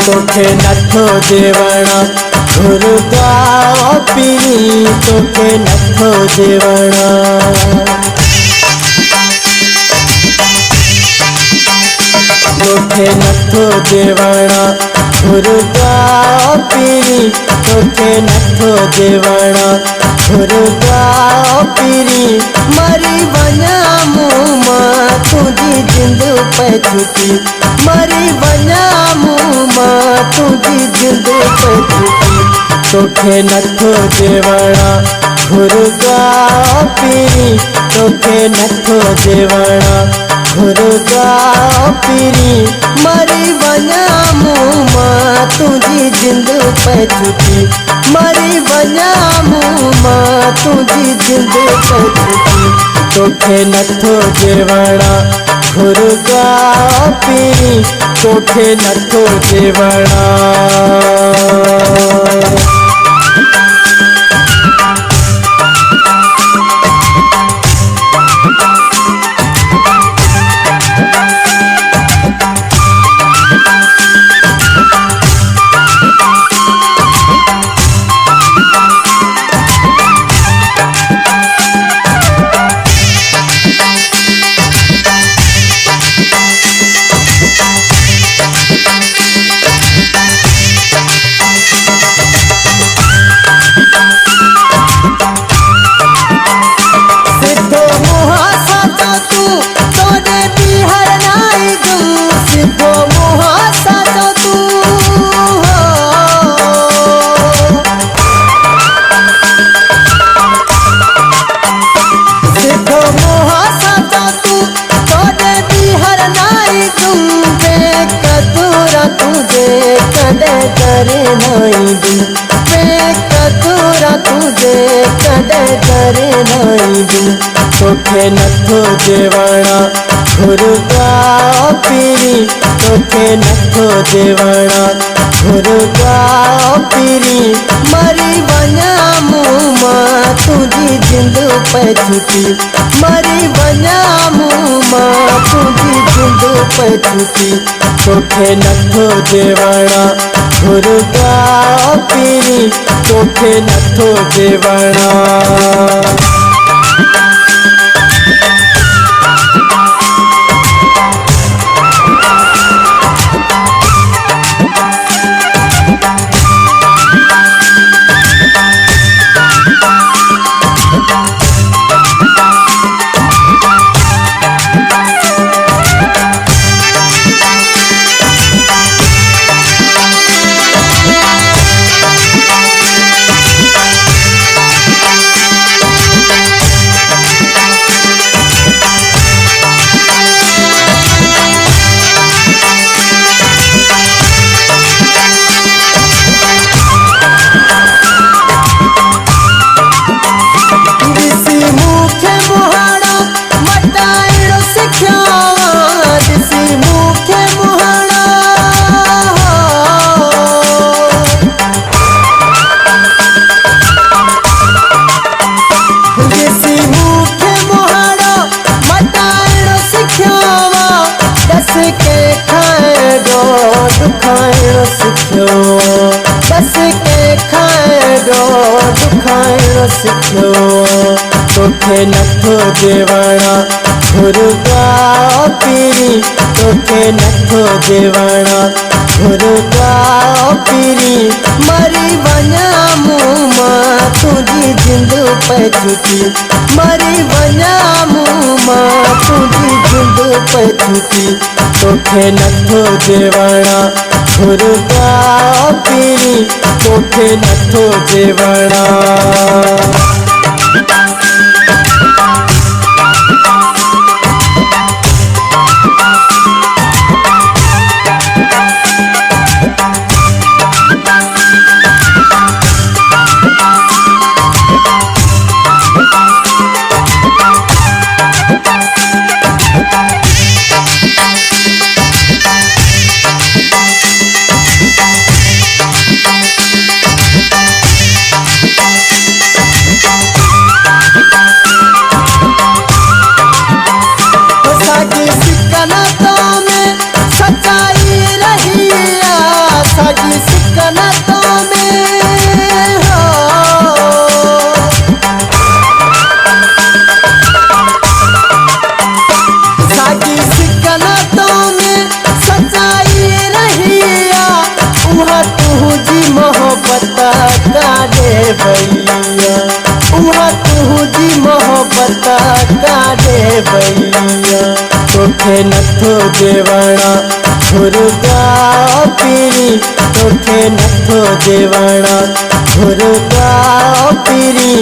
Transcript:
तोखे नथो देवणा घुरदा पीरी तोखे नथो देवणा। तोखे नथो देवणा घुरदा पीरी तोखे नथो देवणा घुरदा पीरी मरी वञा मुँह मां तुझी जिंद पे छुटी मरी वञा मुँह मां तुझी जिंद पे छुटी। तोखे नथो देवणा घुरदा पीरी तोखे नथो देवणा घुरदा पीरी मरी वञा मुँह मां तुझी जिंद पे छुटी मरी वञा मुँह मां तुझी जिंद पे छुटी। तोखे नथो देवणा घुरदा पीरी तोखे नथो देवणा। तोखे नथो देवणा घुरदा पीरी तोखे नथो देवणा घुरदा पीरी मरी वञा मुँह मां तुझी जिंद पे छुटी मरी वञा मुँह मां तुझी जिंद पे छुटी। तोखे नथो देवणा घुरदा पीरी तोखे नथो देवणा। तोखे नथो देवणा घुरदा पीरी तोखे नथो देवणा घुरदा पीरी मरी वञा मुँह मां तुझी जिंद पे छुटी मरी वञा मुँह मां तुझी जिंद पे छुटी। तोखे नथो देवणा घुरदा पीरी तोखे नथो देवणा। भैया उहाँ तू जी मोहब्बत का दे भैया तोखे नथो देवणा घुरगा पीरी तोखे नथो देवणा घुरगा पीरी